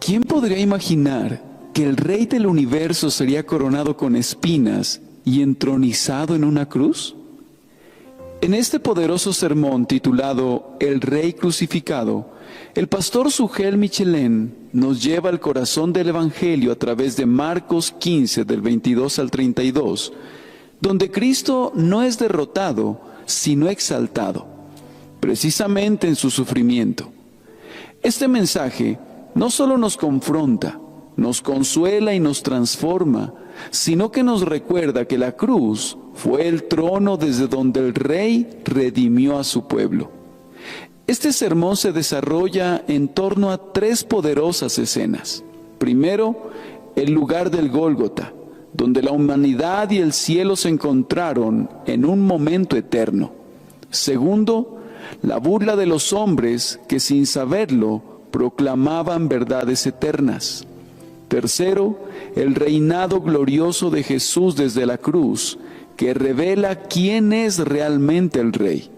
¿Quién podría imaginar que el Rey del universo sería coronado con espinas y entronizado en una cruz? En este poderoso sermón titulado El Rey Crucificado, el pastor Sugel Michelén nos lleva al corazón del Evangelio a través de Marcos 15, del 22 al 32, donde Cristo no es derrotado, sino exaltado, precisamente en su sufrimiento. Este mensaje no solo nos confronta, nos consuela y nos transforma, sino que nos recuerda que la cruz fue el trono desde donde el Rey redimió a su pueblo. Este sermón se desarrolla en torno a tres poderosas escenas. Primero, el lugar del Gólgota, donde la humanidad y el cielo se encontraron en un momento eterno. Segundo, la burla de los hombres que sin saberlo proclamaban verdades eternas. Tercero, el reinado glorioso de Jesús desde la cruz, que revela quién es realmente el Rey.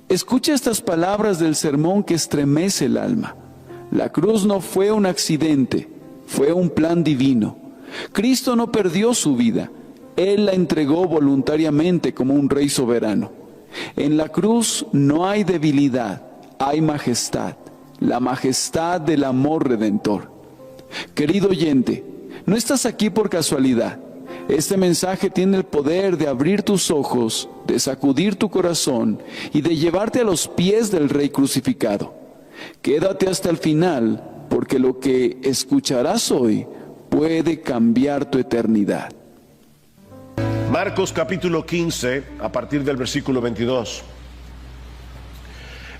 Escucha estas palabras del sermón que estremece el alma. La cruz no fue un accidente, fue un plan divino. Cristo no perdió su vida, Él la entregó voluntariamente como un Rey soberano. En la cruz no hay debilidad, hay majestad, la majestad del amor redentor. Querido oyente, no estás aquí por casualidad. Este mensaje tiene el poder de abrir tus ojos, de sacudir tu corazón y de llevarte a los pies del Rey crucificado. Quédate hasta el final, porque lo que escucharás hoy puede cambiar tu eternidad. Marcos capítulo 15, a partir del versículo 22.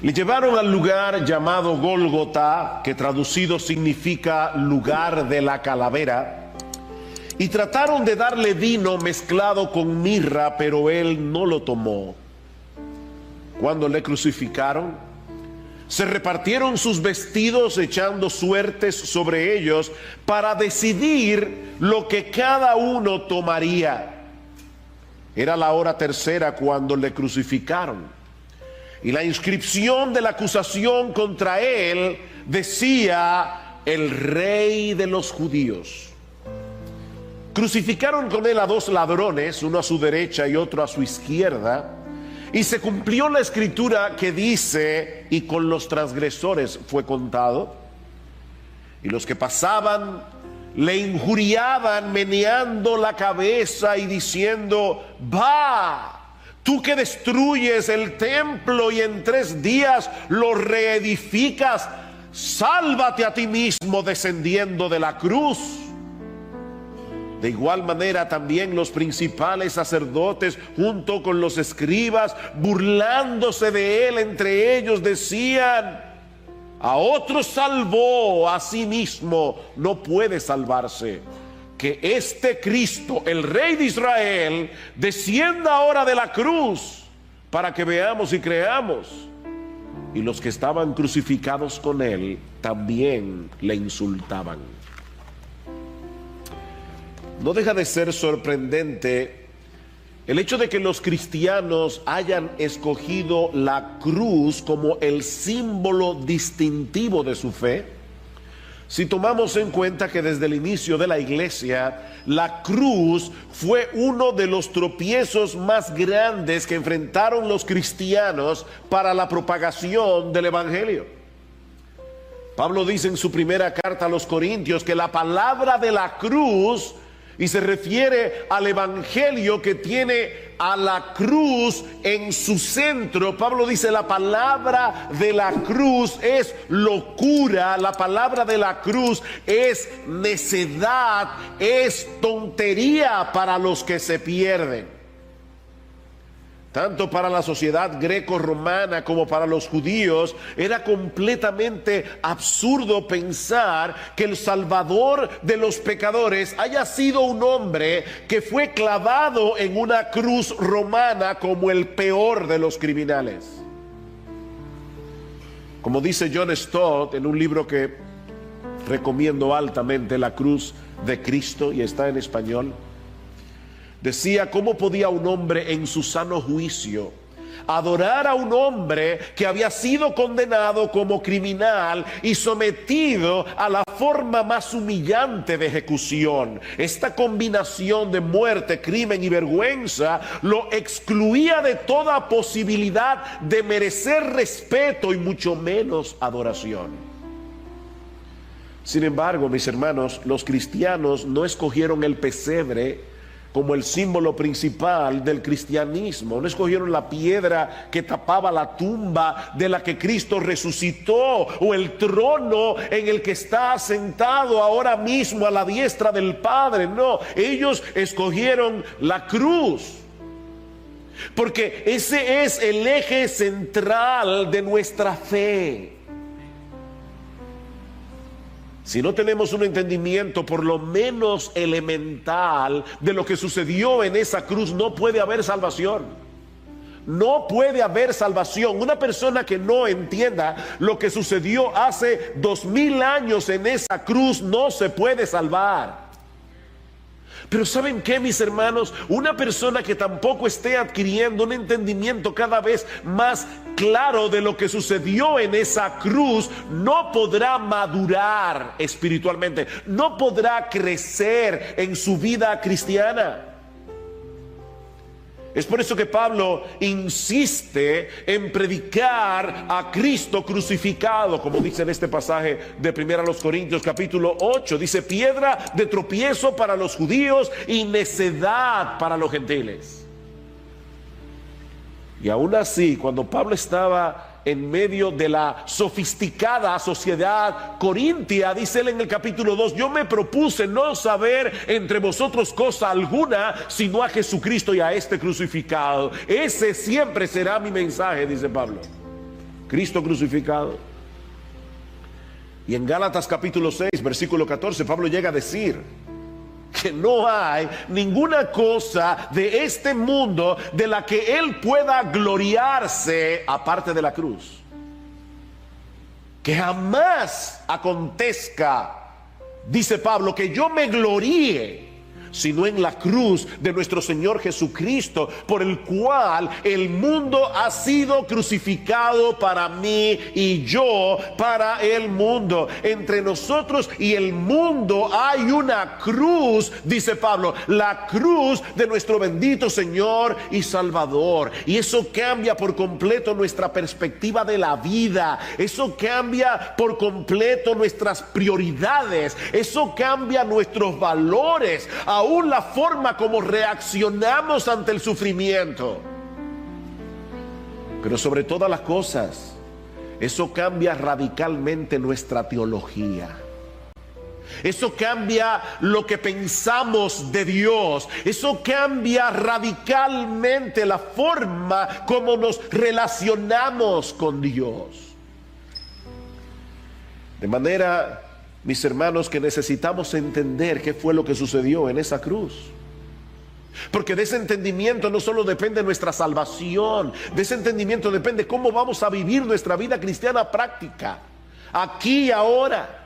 Le llevaron al lugar llamado Gólgota, que traducido significa lugar de la calavera, y trataron de darle vino mezclado con mirra, pero él no lo tomó. Cuando le crucificaron, se repartieron sus vestidos echando suertes sobre ellos para decidir lo que cada uno tomaría. Era la hora tercera cuando le crucificaron, y la inscripción de la acusación contra él decía: el Rey de los Judíos. Crucificaron con él a dos ladrones, uno a su derecha y otro a su izquierda, y se cumplió la escritura que dice: y con los transgresores fue contado. Y los que pasaban le injuriaban meneando la cabeza y diciendo: va, tú que destruyes el templo y en 3 días lo reedificas, sálvate a ti mismo descendiendo de la cruz. De igual manera también los principales sacerdotes junto con los escribas, burlándose de él entre ellos, decían: a otro salvó, a sí mismo no puede salvarse. Que este Cristo, el Rey de Israel, descienda ahora de la cruz para que veamos y creamos. Y los que estaban crucificados con él también le insultaban. No deja de ser sorprendente el hecho de que los cristianos hayan escogido la cruz como el símbolo distintivo de su fe, si tomamos en cuenta que desde el inicio de la iglesia, la cruz fue uno de los tropiezos más grandes que enfrentaron los cristianos para la propagación del evangelio. Pablo dice en su primera carta a los Corintios que la palabra de la cruz, y se refiere al evangelio que tiene a la cruz en su centro. Pablo dice: la palabra de la cruz es locura, la palabra de la cruz es necedad, es tontería para los que se pierden. Tanto para la sociedad greco-romana como para los judíos era completamente absurdo pensar que el Salvador de los pecadores haya sido un hombre que fue clavado en una cruz romana como el peor de los criminales. Como dice John Stott en un libro que recomiendo altamente, La Cruz de Cristo, y está en español, decía: ¿cómo podía un hombre en su sano juicio Adorar a un hombre que había sido condenado como criminal y sometido a la forma más humillante de ejecución. Esta combinación de muerte, crimen y vergüenza lo excluía de toda posibilidad de merecer respeto y mucho menos adoración. Sin embargo, mis hermanos, los cristianos no escogieron el pesebre como el símbolo principal del cristianismo. No escogieron la piedra que tapaba la tumba de la que Cristo resucitó, o el trono en el que está sentado ahora mismo a la diestra del Padre. No, ellos escogieron la cruz, porque ese es el eje central de nuestra fe. Si no tenemos un entendimiento por lo menos elemental de lo que sucedió en esa cruz, no puede haber salvación. No puede haber salvación. Una persona que no entienda lo que sucedió hace 2000 años en esa cruz no se puede salvar. Pero ¿saben qué, mis hermanos? Una persona que tampoco esté adquiriendo un entendimiento cada vez más claro de lo que sucedió en esa cruz, no podrá madurar espiritualmente, no podrá crecer en su vida cristiana. Es por eso que Pablo insiste en predicar a Cristo crucificado, como dice en este pasaje de 1 Corintios capítulo 8. Dice: piedra de tropiezo para los judíos y necedad para los gentiles. Y aún así, cuando Pablo estaba en medio de la sofisticada sociedad corintia, dice él en el capítulo 2: yo me propuse no saber entre vosotros cosa alguna, sino a Jesucristo y a este crucificado. Ese siempre será mi mensaje, dice Pablo. Cristo crucificado. Y en Gálatas capítulo 6, versículo 14, Pablo llega a decir que no hay ninguna cosa de este mundo de la que él pueda gloriarse aparte de la cruz. Que jamás acontezca, dice Pablo, que yo me gloríe, sino en la cruz de nuestro Señor Jesucristo, por el cual el mundo ha sido crucificado para mí y yo para el mundo. Entre nosotros y el mundo hay una cruz, dice Pablo, la cruz de nuestro bendito Señor y Salvador. Y eso cambia por completo nuestra perspectiva de la vida. Eso cambia por completo nuestras prioridades. Eso cambia nuestros valores, aún la forma como reaccionamos ante el sufrimiento. Pero sobre todas las cosas, eso cambia radicalmente nuestra teología. Eso cambia lo que pensamos de Dios. Eso cambia radicalmente la forma como nos relacionamos con Dios. De manera, mis hermanos, que necesitamos entender qué fue lo que sucedió en esa cruz. Porque de ese entendimiento no solo depende nuestra salvación, de ese entendimiento depende cómo vamos a vivir nuestra vida cristiana práctica, aquí y ahora.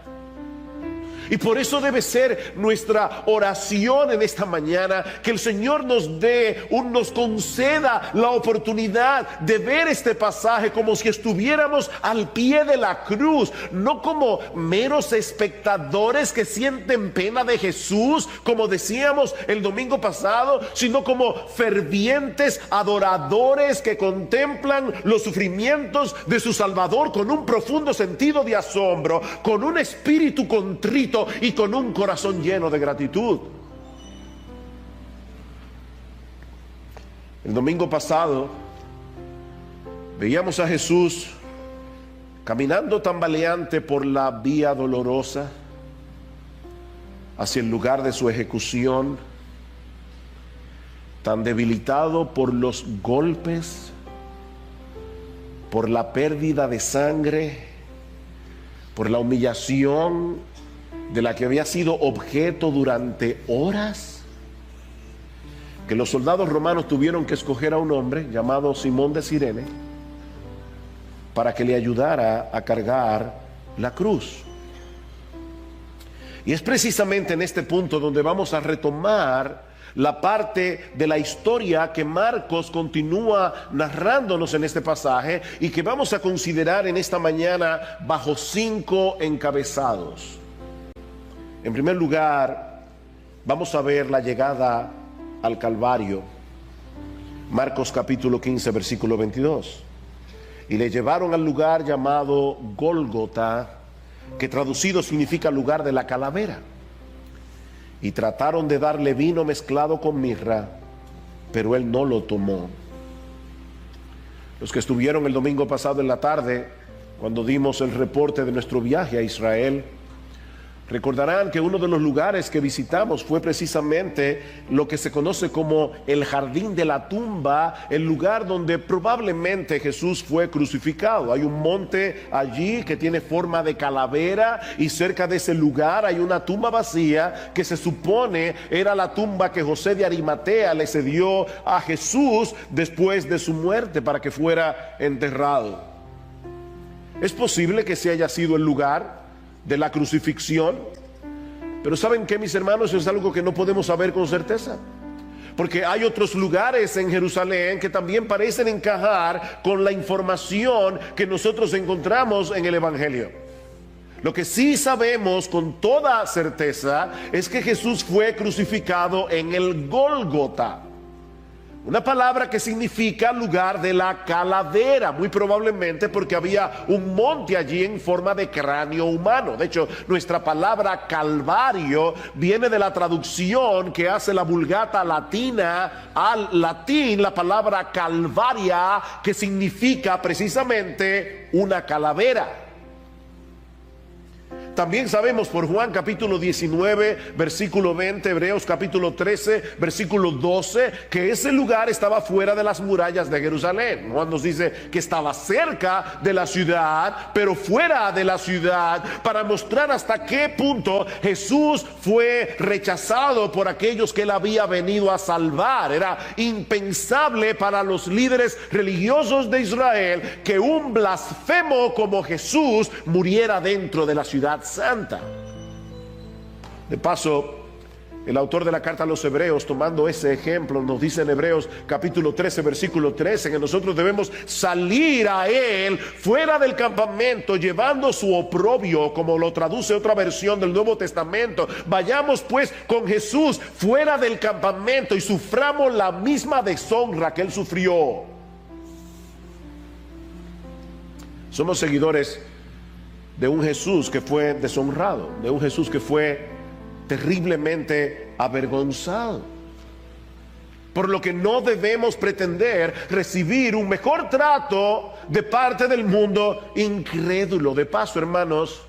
Y por eso debe ser nuestra oración en esta mañana, que el Señor nos conceda la oportunidad de ver este pasaje como si estuviéramos al pie de la cruz, no como meros espectadores que sienten pena de Jesús, como decíamos el domingo pasado, sino como fervientes adoradores que contemplan los sufrimientos de su Salvador con un profundo sentido de asombro, con un espíritu contrito y con un corazón lleno de gratitud. El domingo pasado veíamos a Jesús caminando tambaleante por la vía dolorosa hacia el lugar de su ejecución, tan debilitado por los golpes, por la pérdida de sangre, por la humillación de la que había sido objeto durante horas, que los soldados romanos tuvieron que escoger a un hombre llamado Simón de Cirene para que le ayudara a cargar la cruz. Y es precisamente en este punto donde vamos a retomar la parte de la historia que Marcos continúa narrándonos en este pasaje y que vamos a considerar en esta mañana bajo 5 encabezados. En primer lugar, vamos a ver la llegada al Calvario. Marcos capítulo 15, versículo 22. Y le llevaron al lugar llamado Gólgota, que traducido significa lugar de la calavera. Y trataron de darle vino mezclado con mirra, pero él no lo tomó. Los que estuvieron el domingo pasado en la tarde, cuando dimos el reporte de nuestro viaje a Israel, recordarán que uno de los lugares que visitamos fue precisamente lo que se conoce como el jardín de la tumba, el lugar donde probablemente Jesús fue crucificado. Hay un monte allí que tiene forma de calavera y cerca de ese lugar hay una tumba vacía que se supone era la tumba que José de Arimatea le cedió a Jesús después de su muerte para que fuera enterrado. Es posible que ese haya sido el lugar de la crucifixión, pero ¿saben qué, mis hermanos? Es algo que no podemos saber con certeza, porque hay otros lugares en Jerusalén que también parecen encajar con la información que nosotros encontramos en el Evangelio. Lo que sí sabemos con toda certeza es que Jesús fue crucificado en el Gólgota, una palabra que significa lugar de la calavera, muy probablemente porque había un monte allí en forma de cráneo humano. De hecho, nuestra palabra Calvario viene de la traducción que hace la Vulgata latina al latín, la palabra Calvaria, que significa precisamente una calavera. También sabemos por Juan capítulo 19, versículo 20, Hebreos capítulo 13, versículo 12, que ese lugar estaba fuera de las murallas de Jerusalén. Juan nos dice que estaba cerca de la ciudad, pero fuera de la ciudad, para mostrar hasta qué punto Jesús fue rechazado por aquellos que él había venido a salvar. Era impensable para los líderes religiosos de Israel que un blasfemo como Jesús muriera dentro de la ciudad santa. De paso, el autor de la carta a los Hebreos, tomando ese ejemplo, nos dice en Hebreos capítulo 13, versículo 13, que nosotros debemos salir a él fuera del campamento, llevando su oprobio, como lo traduce otra versión del Nuevo Testamento. Vayamos pues con Jesús fuera del campamento y suframos la misma deshonra que él sufrió. Somos seguidores de un Jesús que fue deshonrado, de un Jesús que fue terriblemente avergonzado, por lo que no debemos pretender recibir un mejor trato de parte del mundo incrédulo. De paso, hermanos,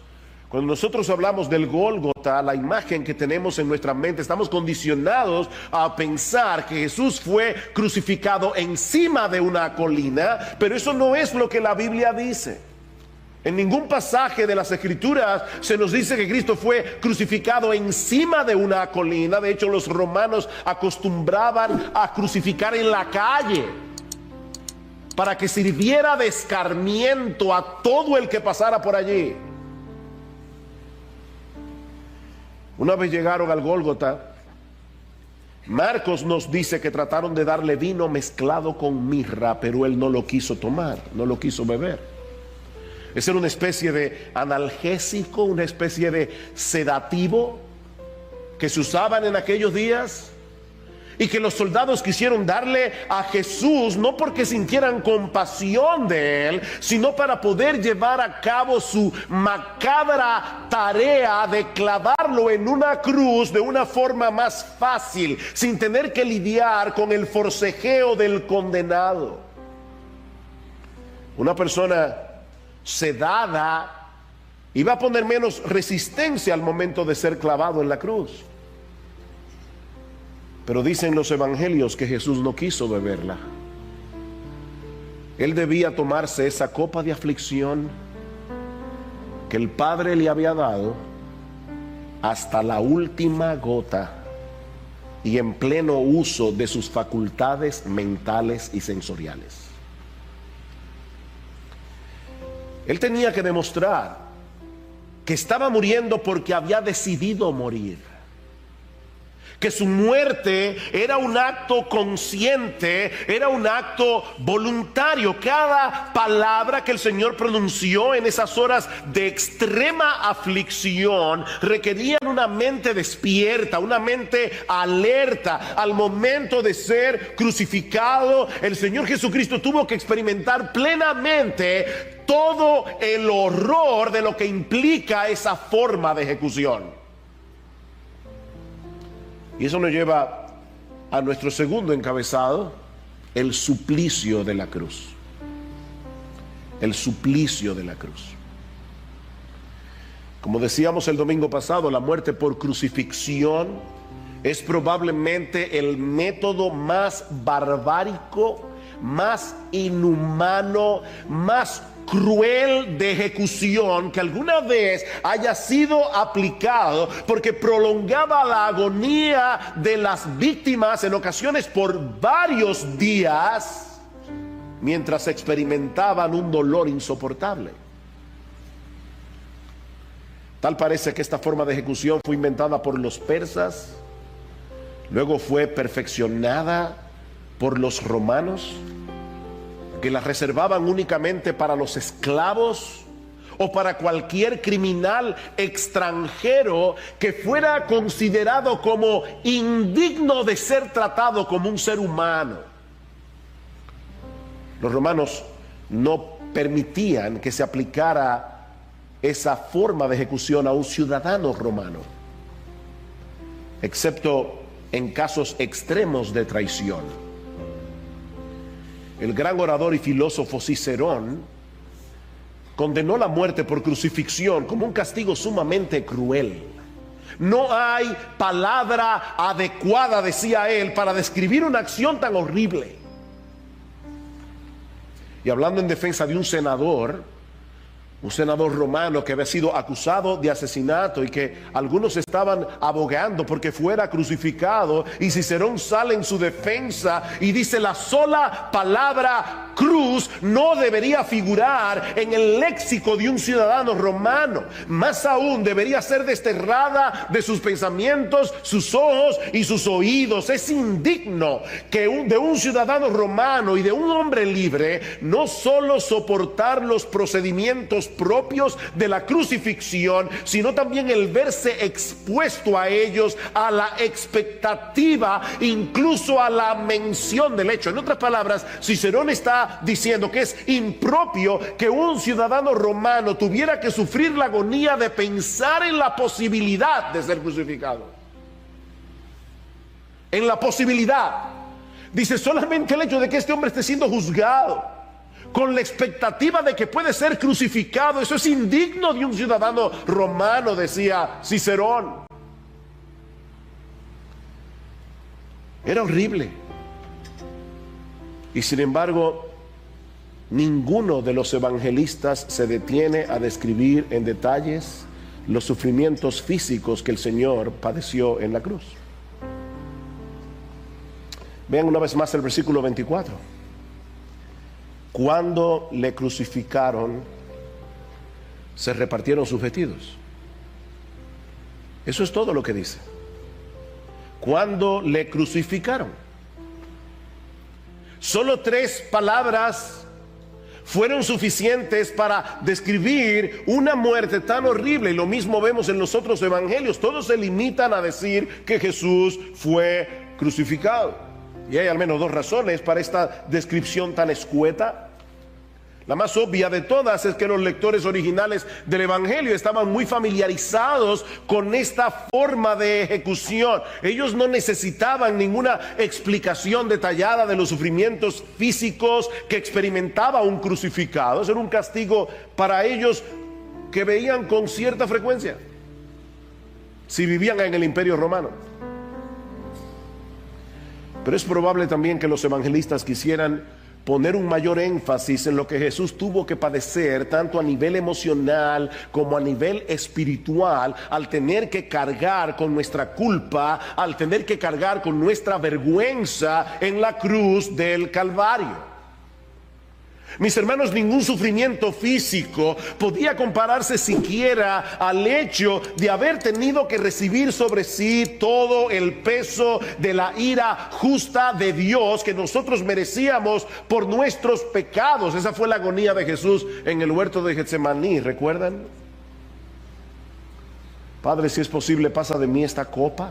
cuando nosotros hablamos del Gólgota, la imagen que tenemos en nuestra mente, estamos condicionados a pensar que Jesús fue crucificado encima de una colina, pero eso no es lo que la Biblia dice. En ningún pasaje de las Escrituras se nos dice que Cristo fue crucificado encima de una colina. De hecho, los romanos acostumbraban a crucificar en la calle para que sirviera de escarmiento a todo el que pasara por allí. Una vez llegaron al Gólgota, Marcos nos dice que trataron de darle vino mezclado con mirra, pero él no lo quiso tomar, no lo quiso beber. Esa era una especie de analgésico, una especie de sedativo que se usaban en aquellos días y que los soldados quisieron darle a Jesús, no porque sintieran compasión de él, sino para poder llevar a cabo su macabra tarea de clavarlo en una cruz de una forma más fácil, sin tener que lidiar con el forcejeo del condenado. Una persona sedada iba a poner menos resistencia al momento de ser clavado en la cruz. Pero dicen los evangelios que Jesús no quiso beberla. Él debía tomarse esa copa de aflicción que el Padre le había dado hasta la última gota y en pleno uso de sus facultades mentales y sensoriales. Él tenía que demostrar que estaba muriendo porque había decidido morir, que su muerte era un acto consciente, era un acto voluntario. Cada palabra que el Señor pronunció en esas horas de extrema aflicción requerían una mente despierta, una mente alerta. Al momento de ser crucificado, el Señor Jesucristo tuvo que experimentar plenamente todo el horror de lo que implica esa forma de ejecución. Y eso nos lleva a nuestro segundo encabezado, el suplicio de la cruz. El suplicio de la cruz. Como decíamos el domingo pasado, la muerte por crucifixión es probablemente el método más barbárico, más inhumano, más cruel de ejecución que alguna vez haya sido aplicado, porque prolongaba la agonía de las víctimas en ocasiones por varios días mientras experimentaban un dolor insoportable. Tal parece que esta forma de ejecución fue inventada por los persas, luego fue perfeccionada por los romanos, que las reservaban únicamente para los esclavos o para cualquier criminal extranjero que fuera considerado como indigno de ser tratado como un ser humano. Los romanos no permitían que se aplicara esa forma de ejecución a un ciudadano romano, excepto en casos extremos de traición. El gran orador y filósofo Cicerón condenó la muerte por crucifixión como un castigo sumamente cruel. No hay palabra adecuada, decía él, para describir una acción tan horrible. Y hablando en defensa de un senador romano que había sido acusado de asesinato y que algunos estaban abogando porque fuera crucificado, y Cicerón sale en su defensa y dice: la sola palabra cruz no debería figurar en el léxico de un ciudadano romano. Más aún, debería ser desterrada de sus pensamientos, sus ojos y sus oídos. Es indigno que de un ciudadano romano y de un hombre libre no solo soportar los procedimientos propios de la crucifixión, sino también el verse expuesto a ellos, a la expectativa, incluso a la mención del hecho. En otras palabras, Cicerón está diciendo que es impropio que un ciudadano romano tuviera que sufrir la agonía de pensar en la posibilidad de ser crucificado. En la posibilidad. Dice, solamente el hecho de que este hombre esté siendo juzgado con la expectativa de que puede ser crucificado, eso es indigno de un ciudadano romano, decía Cicerón. Era horrible. Y sin embargo, ninguno de los evangelistas se detiene a describir en detalles los sufrimientos físicos que el Señor padeció en la cruz. Vean una vez más el versículo 24. Cuando le crucificaron, se repartieron sus vestidos. Eso es todo lo que dice. Cuando le crucificaron. Solo 3 palabras fueron suficientes para describir una muerte tan horrible. Y lo mismo vemos en los otros evangelios. Todos se limitan a decir que Jesús fue crucificado. Y hay al menos 2 razones para esta descripción tan escueta. La más obvia de todas es que los lectores originales del Evangelio estaban muy familiarizados con esta forma de ejecución. Ellos no necesitaban ninguna explicación detallada de los sufrimientos físicos que experimentaba un crucificado. Eso era un castigo para ellos que veían con cierta frecuencia si vivían en el Imperio Romano. Pero es probable también que los evangelistas quisieran poner un mayor énfasis en lo que Jesús tuvo que padecer, tanto a nivel emocional como a nivel espiritual, al tener que cargar con nuestra culpa, al tener que cargar con nuestra vergüenza en la cruz del Calvario. Mis hermanos, ningún sufrimiento físico podía compararse siquiera al hecho de haber tenido que recibir sobre sí todo el peso de la ira justa de Dios que nosotros merecíamos por nuestros pecados. Esa fue la agonía de Jesús en el huerto de Getsemaní, ¿recuerdan? Padre, si es posible, pasa de mí esta copa.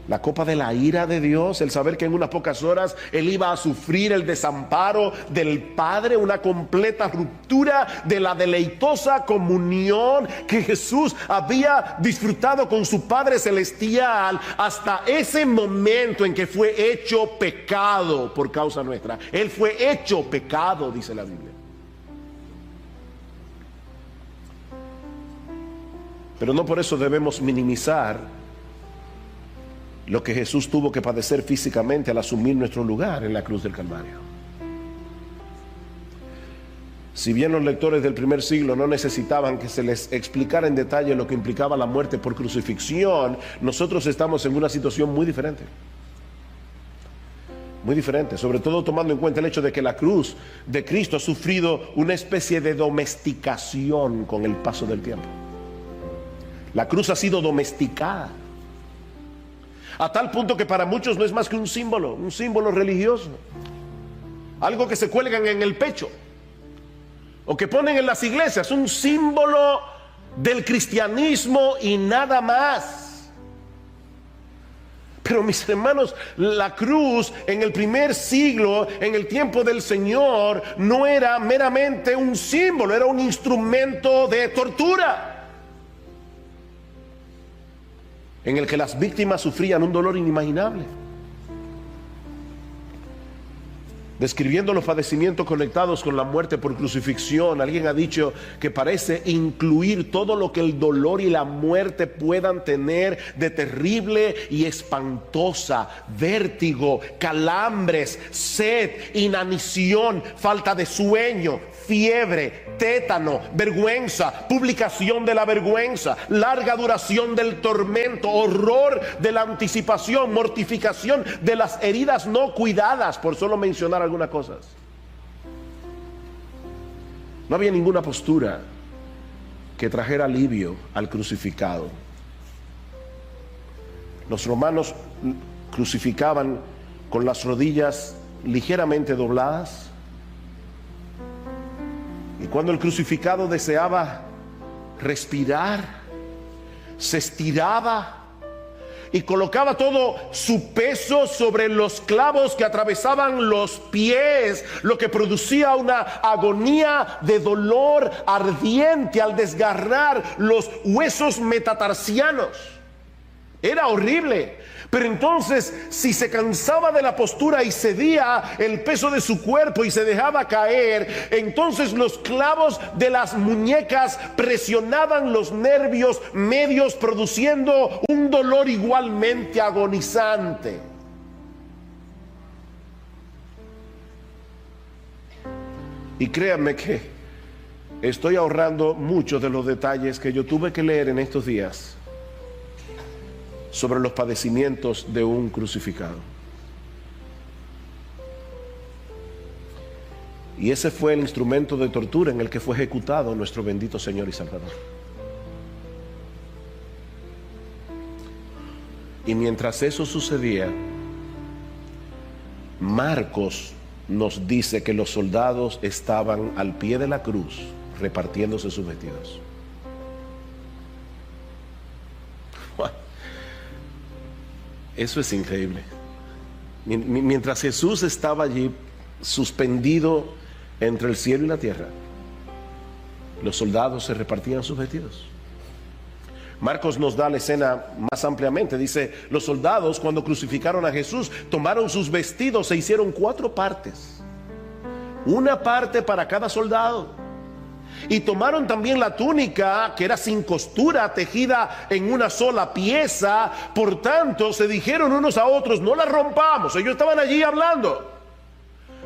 La copa de la ira de Dios, el saber que en unas pocas horas Él iba a sufrir el desamparo del Padre, una completa ruptura de la deleitosa comunión que Jesús había disfrutado con su Padre Celestial hasta ese momento en que fue hecho pecado por causa nuestra. Él fue hecho pecado, dice la Biblia. Pero no por eso debemos minimizar lo que Jesús tuvo que padecer físicamente al asumir nuestro lugar en la cruz del Calvario. Si bien los lectores del primer siglo no necesitaban que se les explicara en detalle lo que implicaba la muerte por crucifixión, nosotros estamos en una situación muy diferente. Muy diferente, sobre todo tomando en cuenta el hecho de que la cruz de Cristo ha sufrido una especie de domesticación con el paso del tiempo. La cruz ha sido domesticada, a tal punto que para muchos no es más que un símbolo religioso, algo que se cuelgan en el pecho o que ponen en las iglesias, un símbolo del cristianismo y nada más. Pero mis hermanos, la cruz en el primer siglo, en el tiempo del Señor, no era meramente un símbolo, era un instrumento de tortura, en el que las víctimas sufrían un dolor inimaginable. Describiendo los padecimientos conectados con la muerte por crucifixión, alguien ha dicho que parece incluir todo lo que el dolor y la muerte puedan tener de terrible y espantosa: vértigo, calambres, sed, inanición, falta de sueño, fiebre, tétano, vergüenza, publicación de la vergüenza, larga duración del tormento, horror de la anticipación, mortificación de las heridas no cuidadas, por solo mencionar algunas cosas. No había ninguna postura que trajera alivio al crucificado. Los romanos crucificaban con las rodillas ligeramente dobladas, y cuando el crucificado deseaba respirar, se estiraba y colocaba todo su peso sobre los clavos que atravesaban los pies, lo que producía una agonía de dolor ardiente al desgarrar los huesos metatarsianos. Era horrible. Pero entonces, si se cansaba de la postura y cedía el peso de su cuerpo y se dejaba caer, entonces los clavos de las muñecas presionaban los nervios medios, produciendo un dolor igualmente agonizante. Y créanme que estoy ahorrando muchos de los detalles que yo tuve que leer en estos días sobre los padecimientos de un crucificado. Y ese fue el instrumento de tortura en el que fue ejecutado nuestro bendito Señor y Salvador. Y mientras eso sucedía, Marcos nos dice que los soldados estaban al pie de la cruz repartiéndose sus vestidos. Eso es increíble. Mientras Jesús estaba allí suspendido entre el cielo y la tierra, los soldados se repartían sus vestidos. Marcos nos da la escena más ampliamente. Dice: los soldados, cuando crucificaron a Jesús, tomaron sus vestidos e hicieron 4 partes, una parte para cada soldado. Y tomaron también la túnica, que era sin costura, tejida en una sola pieza. Por tanto, se dijeron unos a otros: no la rompamos. Ellos estaban allí hablando.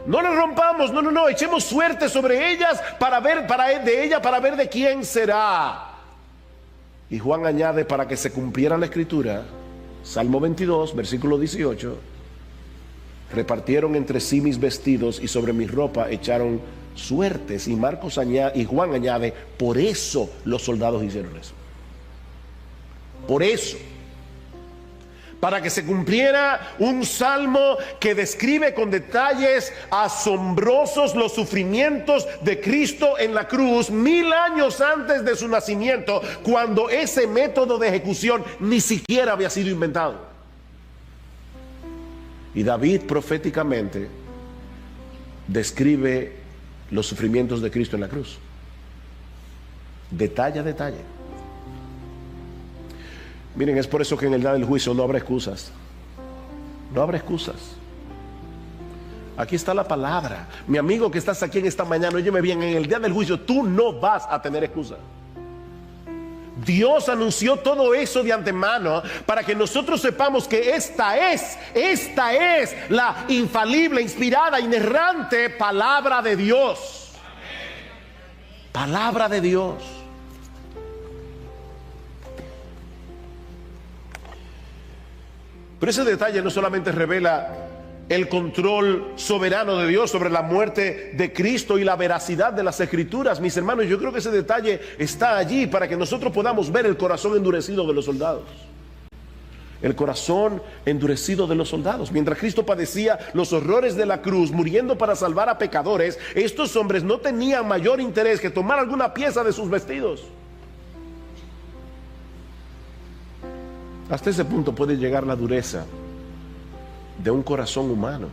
No la rompamos, no, echemos suerte sobre ellas para ver de quién será. Y Juan añade, para que se cumpliera la escritura, Salmo 22, versículo 18: repartieron entre sí mis vestidos y sobre mi ropa echaron suertes. Y Juan añade, por eso los soldados hicieron eso. Por eso. Para que se cumpliera un salmo que describe con detalles asombrosos los sufrimientos de Cristo en la cruz 1000 años antes de su nacimiento, cuando ese método de ejecución ni siquiera había sido inventado. Y David proféticamente describe los sufrimientos de Cristo en la cruz, detalle a detalle. Miren, es por eso que en el día del juicio no habrá excusas. No habrá excusas. Aquí está la palabra. Mi amigo que estás aquí en esta mañana, óyeme bien, en el día del juicio tú no vas a tener excusa. Dios anunció todo eso de antemano para que nosotros sepamos que esta es la infalible, inspirada, inerrante palabra de Dios. Palabra de Dios. Pero ese detalle no solamente revela el control soberano de Dios sobre la muerte de Cristo y la veracidad de las Escrituras, mis hermanos, yo creo que ese detalle está allí para que nosotros podamos ver el corazón endurecido de los soldados. El corazón endurecido de los soldados. Mientras Cristo padecía los horrores de la cruz, muriendo para salvar a pecadores, estos hombres no tenían mayor interés que tomar alguna pieza de sus vestidos. Hasta ese punto puede llegar la dureza de un corazón humano.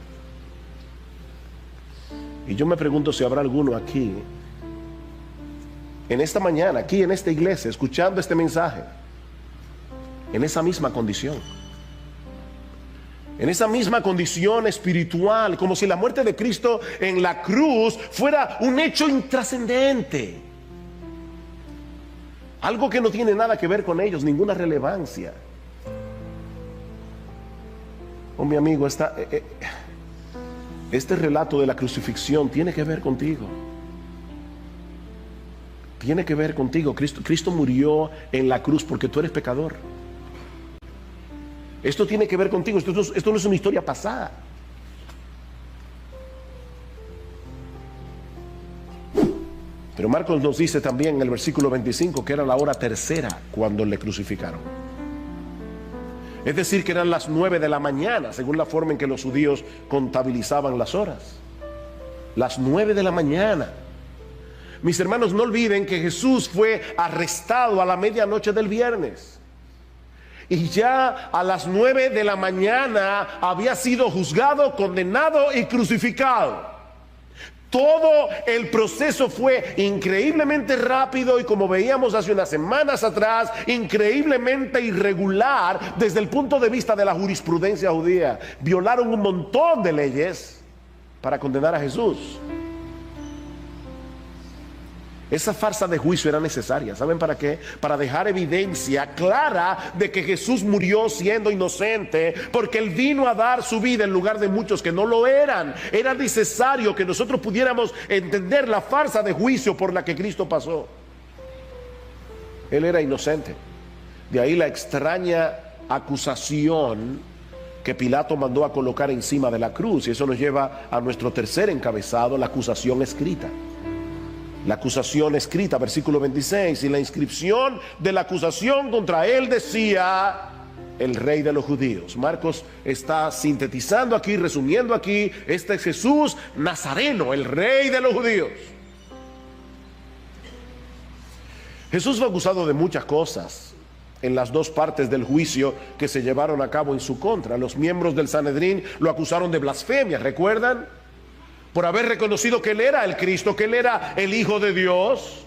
Y yo me pregunto si habrá alguno aquí, en esta mañana, aquí en esta iglesia, escuchando este mensaje, en esa misma condición. En esa misma condición espiritual, como si la muerte de Cristo en la cruz fuera un hecho intrascendente. Algo que no tiene nada que ver con ellos, ninguna relevancia. Oh, mi amigo, este relato de la crucifixión tiene que ver contigo. Tiene que ver contigo. Cristo murió en la cruz porque tú eres pecador. Esto tiene que ver contigo. Esto no es una historia pasada. Pero Marcos nos dice también en el versículo 25 que era la hora tercera cuando le crucificaron. Es decir, que eran las 9 de la mañana, según la forma en que los judíos contabilizaban las horas. Las 9 de la mañana. Mis hermanos, no olviden que Jesús fue arrestado a la medianoche del viernes. Y ya a las 9 de la mañana había sido juzgado, condenado y crucificado. Todo el proceso fue increíblemente rápido y, como veíamos hace unas semanas atrás, increíblemente irregular desde el punto de vista de la jurisprudencia judía. Violaron un montón de leyes para condenar a Jesús. Esa farsa de juicio era necesaria. ¿Saben para qué? Para dejar evidencia clara de que Jesús murió siendo inocente, porque Él vino a dar su vida en lugar de muchos que no lo eran. Era necesario que nosotros pudiéramos entender la farsa de juicio por la que Cristo pasó. Él era inocente. De ahí la extraña acusación que Pilato mandó a colocar encima de la cruz. Y eso nos lleva a nuestro tercer encabezado, la acusación escrita. La acusación escrita, versículo 26, y la inscripción de la acusación contra él decía: el rey de los judíos. Marcos está sintetizando aquí, resumiendo aquí, este es Jesús Nazareno, el rey de los judíos. Jesús fue acusado de muchas cosas en las dos partes del juicio que se llevaron a cabo en su contra. Los miembros del Sanedrín lo acusaron de blasfemia, ¿recuerdan? Por haber reconocido que Él era el Cristo, que Él era el Hijo de Dios.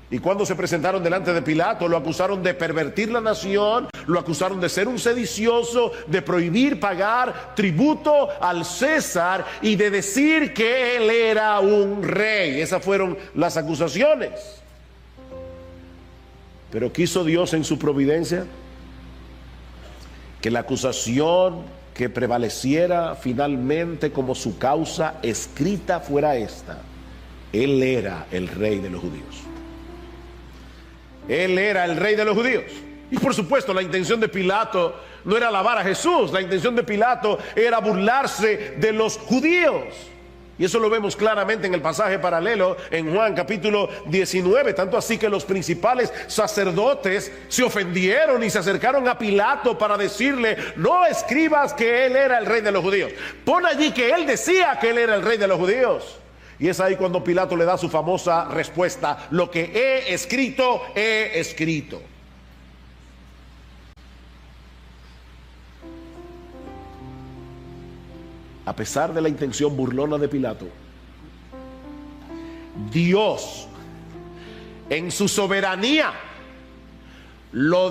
Y cuando se presentaron delante de Pilato, lo acusaron de pervertir la nación, lo acusaron de ser un sedicioso, de prohibir pagar tributo al César y de decir que Él era un rey. Esas fueron las acusaciones. Pero quiso Dios en su providencia que la acusación que prevaleciera finalmente como su causa escrita fuera esta: Él era el rey de los judíos. Él era el rey de los judíos. Y por supuesto, la intención de Pilato no era alabar a Jesús, la intención de Pilato era burlarse de los judíos. Y eso lo vemos claramente en el pasaje paralelo en Juan capítulo 19, tanto así que los principales sacerdotes se ofendieron y se acercaron a Pilato para decirle: no escribas que él era el rey de los judíos, pon allí que él decía que él era el rey de los judíos. Y es ahí cuando Pilato le da su famosa respuesta: lo que he escrito, he escrito. A pesar de la intención burlona de Pilato, Dios, en su soberanía, lo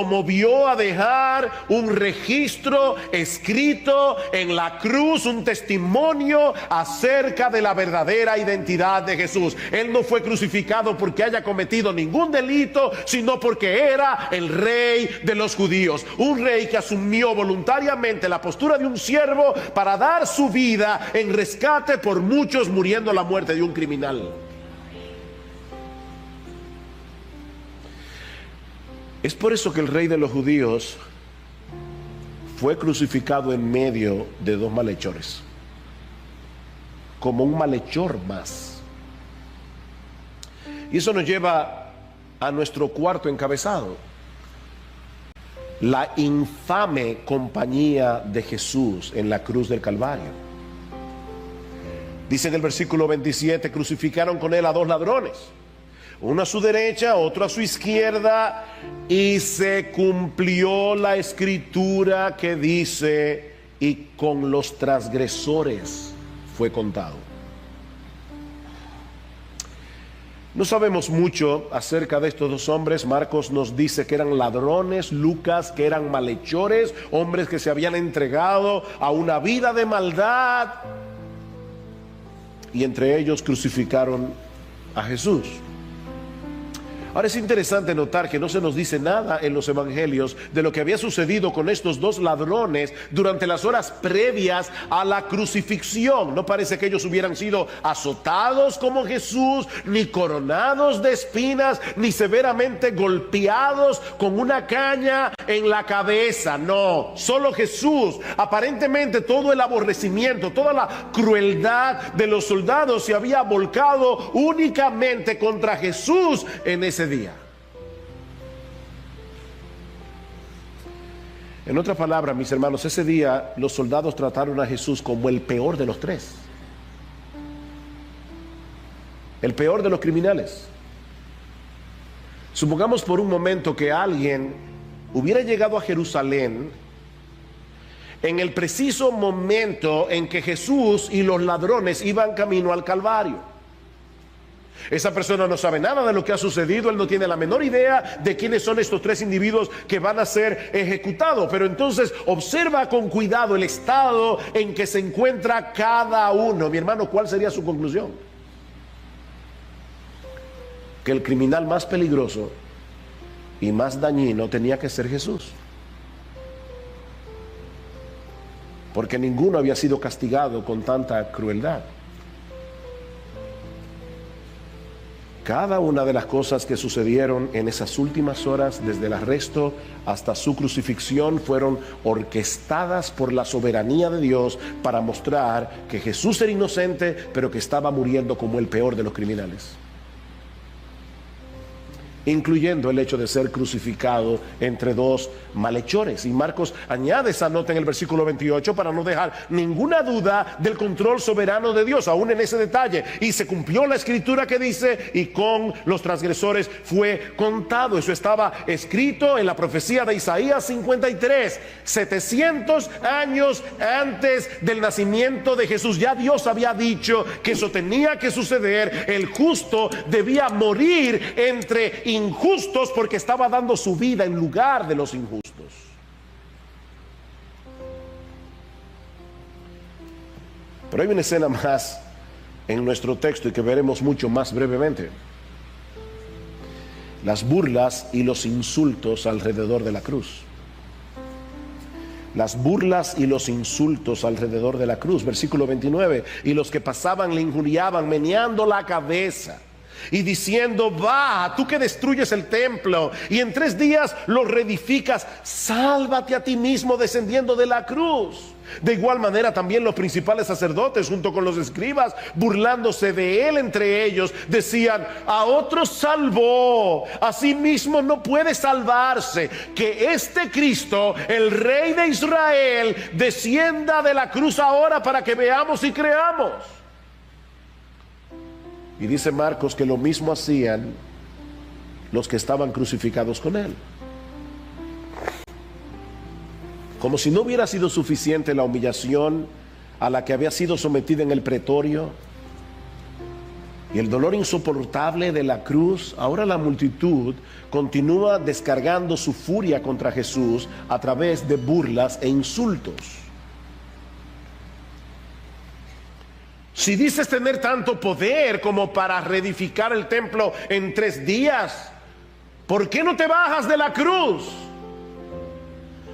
movió a dejar un registro escrito en la cruz, un testimonio acerca de la verdadera identidad de Jesús. Él no fue crucificado porque haya cometido ningún delito, sino porque era el rey de los judíos, un rey que asumió voluntariamente la postura de un siervo para dar su vida en rescate por muchos, muriendo la muerte de un criminal. Es por eso que el rey de los judíos fue crucificado en medio de dos malhechores, como un malhechor más. Y eso nos lleva a nuestro cuarto encabezado: la infame compañía de Jesús en la cruz del Calvario. Dice en el versículo 27: crucificaron con él a dos ladrones, uno a su derecha, otro a su izquierda, y se cumplió la escritura que dice: y con los transgresores fue contado. No sabemos mucho acerca de estos dos hombres. Marcos nos dice que eran ladrones, Lucas que eran malhechores, hombres que se habían entregado a una vida de maldad, y entre ellos crucificaron a Jesús. Ahora es interesante notar que no se nos dice nada en los evangelios de lo que había sucedido con estos dos ladrones durante las horas previas a la crucifixión. No parece que ellos hubieran sido azotados como Jesús, ni coronados de espinas, ni severamente golpeados con una caña en la cabeza. No, solo Jesús. Aparentemente todo el aborrecimiento, toda la crueldad de los soldados se había volcado únicamente contra Jesús en ese día. En otras palabras, mis hermanos, ese día los soldados trataron a Jesús como el peor de los tres, el peor de los criminales. Supongamos por un momento que alguien hubiera llegado a Jerusalén en el preciso momento en que Jesús y los ladrones iban camino al Calvario. Esa persona no sabe nada de lo que ha sucedido, él no tiene la menor idea de quiénes son estos tres individuos que van a ser ejecutados. Pero entonces observa con cuidado el estado en que se encuentra cada uno. Mi hermano, ¿cuál sería su conclusión? Que el criminal más peligroso y más dañino tenía que ser Jesús, porque ninguno había sido castigado con tanta crueldad. Cada una de las cosas que sucedieron en esas últimas horas, desde el arresto hasta su crucifixión, fueron orquestadas por la soberanía de Dios para mostrar que Jesús era inocente, pero que estaba muriendo como el peor de los criminales, incluyendo el hecho de ser crucificado entre dos malhechores. Y Marcos añade esa nota en el versículo 28 para no dejar ninguna duda del control soberano de Dios, aún en ese detalle. Y se cumplió la escritura que dice: y con los transgresores fue contado. Eso estaba escrito en la profecía de Isaías 53, 700 años antes del nacimiento de Jesús. Ya Dios había dicho que eso tenía que suceder. El justo debía morir entre injustos, porque estaba dando su vida en lugar de los injustos. Pero hay una escena más en nuestro texto y que veremos mucho más brevemente: las burlas y los insultos alrededor de la cruz. Las burlas y los insultos alrededor de la cruz. Versículo 29: y los que pasaban le injuriaban meneando la cabeza, y diciendo: va, tú que destruyes el templo y en 3 días lo reedificas, sálvate a ti mismo descendiendo de la cruz. De igual manera también los principales sacerdotes junto con los escribas, burlándose de él entre ellos, decían: a otros salvó, a sí mismo no puede salvarse. Que este Cristo, el Rey de Israel, descienda de la cruz ahora para que veamos y creamos. Y dice Marcos que lo mismo hacían los que estaban crucificados con él. Como si no hubiera sido suficiente la humillación a la que había sido sometida en el pretorio y el dolor insoportable de la cruz, ahora la multitud continúa descargando su furia contra Jesús a través de burlas e insultos. Si dices tener tanto poder como para reedificar el templo en 3 días, ¿por qué no te bajas de la cruz?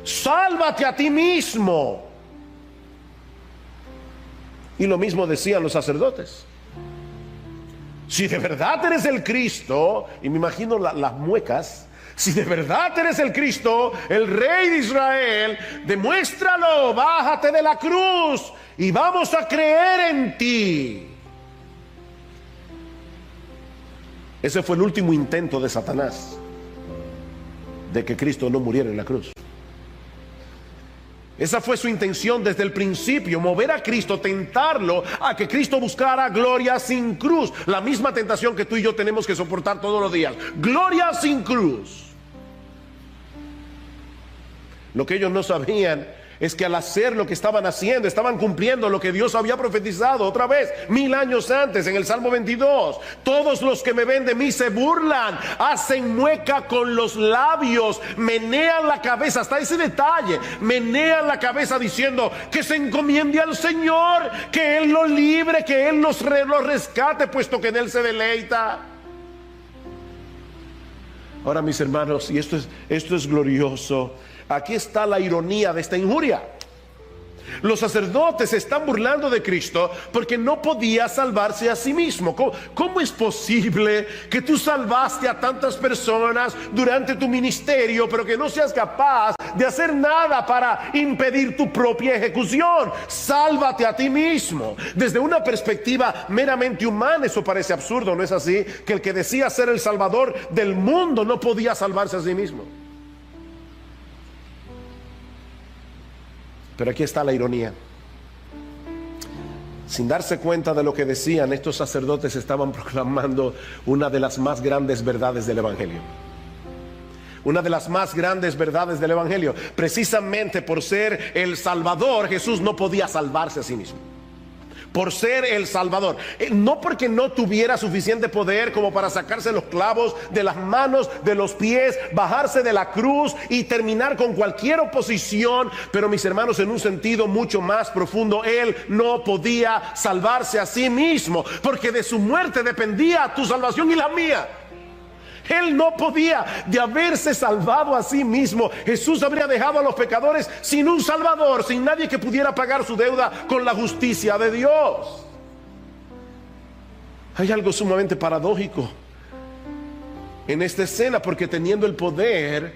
Sálvate a ti mismo. Y lo mismo decían los sacerdotes. Si de verdad eres el Cristo, y me imagino las muecas, si de verdad eres el Cristo, el Rey de Israel, demuéstralo, bájate de la cruz y vamos a creer en ti. Ese fue el último intento de Satanás, de que Cristo no muriera en la cruz. Esa fue su intención desde el principio, mover a Cristo, tentarlo a que Cristo buscara gloria sin cruz. La misma tentación que tú y yo tenemos que soportar todos los días. Gloria sin cruz. Lo que ellos no sabían es que al hacer lo que estaban haciendo, estaban cumpliendo lo que Dios había profetizado otra vez 1000 años antes en el Salmo 22. Todos los que me ven de mí se burlan, hacen mueca con los labios, menean la cabeza, hasta ese detalle, menean la cabeza diciendo que se encomiende al Señor, que Él lo libre, que Él los rescate, puesto que en Él se deleita. Ahora, mis hermanos, y esto es glorioso. Aquí está la ironía de esta injuria. Los sacerdotes se están burlando de Cristo porque no podía salvarse a sí mismo. ¿Cómo es posible que tú salvaste a tantas personas durante tu ministerio, pero que no seas capaz de hacer nada para impedir tu propia ejecución? Sálvate a ti mismo. Desde una perspectiva meramente humana, eso parece absurdo, ¿no es así? Que el que decía ser el Salvador del mundo no podía salvarse a sí mismo. Pero aquí está la ironía. Sin darse cuenta de lo que decían, estos sacerdotes estaban proclamando una de las más grandes verdades del Evangelio. Una de las más grandes verdades del Evangelio. Precisamente por ser el Salvador, Jesús no podía salvarse a sí mismo. Por ser el Salvador, no porque no tuviera suficiente poder como para sacarse los clavos de las manos, de los pies, bajarse de la cruz y terminar con cualquier oposición, pero mis hermanos, en un sentido mucho más profundo, Él no podía salvarse a sí mismo, porque de su muerte dependía tu salvación y la mía. Él no podía. De haberse salvado a sí mismo, Jesús habría dejado a los pecadores sin un Salvador, sin nadie que pudiera pagar su deuda con la justicia de Dios. Hay algo sumamente paradójico en esta escena, porque teniendo el poder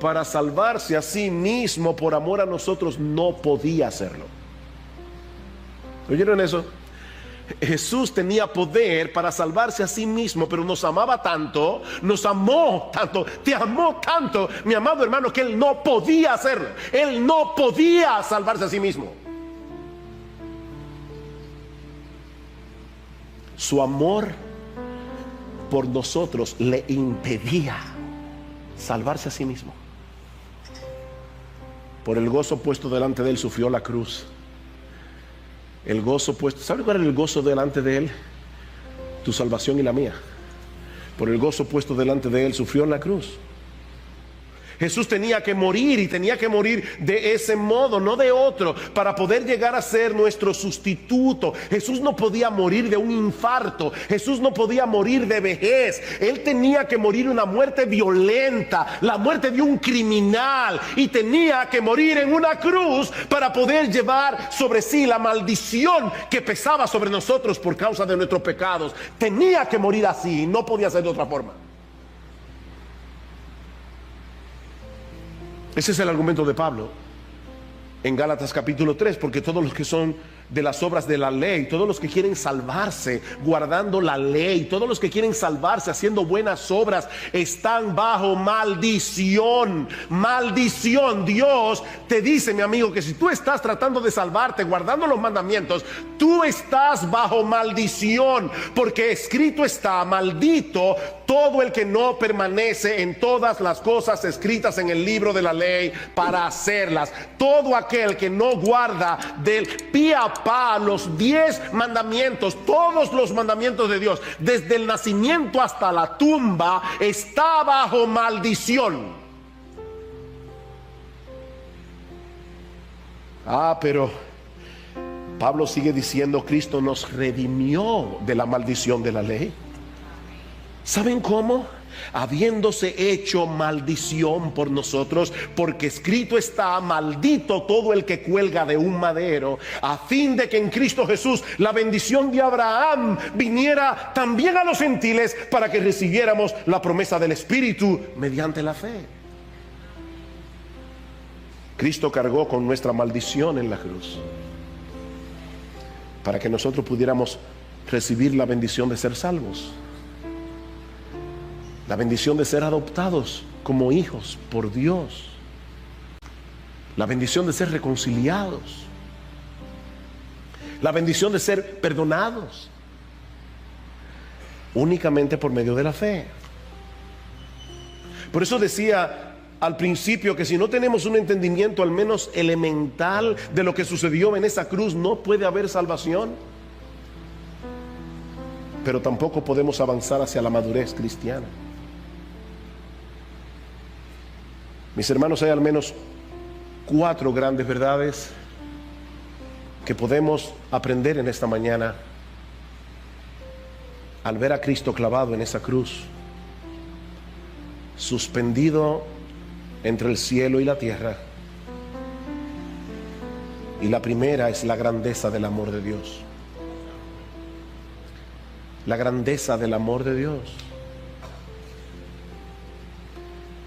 para salvarse a sí mismo por amor a nosotros, no podía hacerlo. ¿Oyeron eso? Jesús tenía poder para salvarse a sí mismo, pero nos amaba tanto, nos amó tanto, te amó tanto, mi amado hermano, que Él no podía hacerlo. Él no podía salvarse a sí mismo. Su amor por nosotros le impedía salvarse a sí mismo. Por el gozo puesto delante de Él sufrió la cruz. El gozo puesto, ¿sabe cuál era el gozo delante de Él? Tu salvación y la mía. Por el gozo puesto delante de Él sufrió en la cruz. Jesús tenía que morir, y tenía que morir de ese modo, no de otro, para poder llegar a ser nuestro sustituto. Jesús no podía morir de un infarto, Jesús no podía morir de vejez. Él tenía que morir una muerte violenta, la muerte de un criminal, y tenía que morir en una cruz para poder llevar sobre sí la maldición que pesaba sobre nosotros por causa de nuestros pecados. Tenía que morir así, no podía ser de otra forma. Ese es el argumento de Pablo en Gálatas capítulo 3, porque todos los que son de las obras de la ley, todos los que quieren salvarse guardando la ley, todos los que quieren salvarse haciendo buenas obras, están bajo maldición. Maldición. Dios te dice, mi amigo, que si tú estás tratando de salvarte guardando los mandamientos, tú estás bajo maldición, porque escrito está: maldito todo el que no permanece en todas las cosas escritas en el libro de la ley para hacerlas. Todo aquel que no guarda del pie a pa los 10 mandamientos, todos los mandamientos de Dios, desde el nacimiento hasta la tumba, está bajo maldición. Pero Pablo sigue diciendo: Cristo nos redimió de la maldición de la ley. ¿Saben cómo? Habiéndose hecho maldición por nosotros, porque escrito está: maldito todo el que cuelga de un madero, a fin de que en Cristo Jesús la bendición de Abraham viniera también a los gentiles, para que recibiéramos la promesa del Espíritu mediante la fe. Cristo cargó con nuestra maldición en la cruz, para que nosotros pudiéramos recibir la bendición de ser salvos, la bendición de ser adoptados como hijos por Dios, la bendición de ser reconciliados, la bendición de ser perdonados, únicamente por medio de la fe. Por eso decía al principio que si no tenemos un entendimiento al menos elemental de lo que sucedió en esa cruz, no puede haber salvación, pero tampoco podemos avanzar hacia la madurez cristiana. Mis hermanos, hay al menos 4 grandes verdades que podemos aprender en esta mañana al ver a Cristo clavado en esa cruz, suspendido entre el cielo y la tierra. Y la primera es la grandeza del amor de Dios. La grandeza del amor de Dios.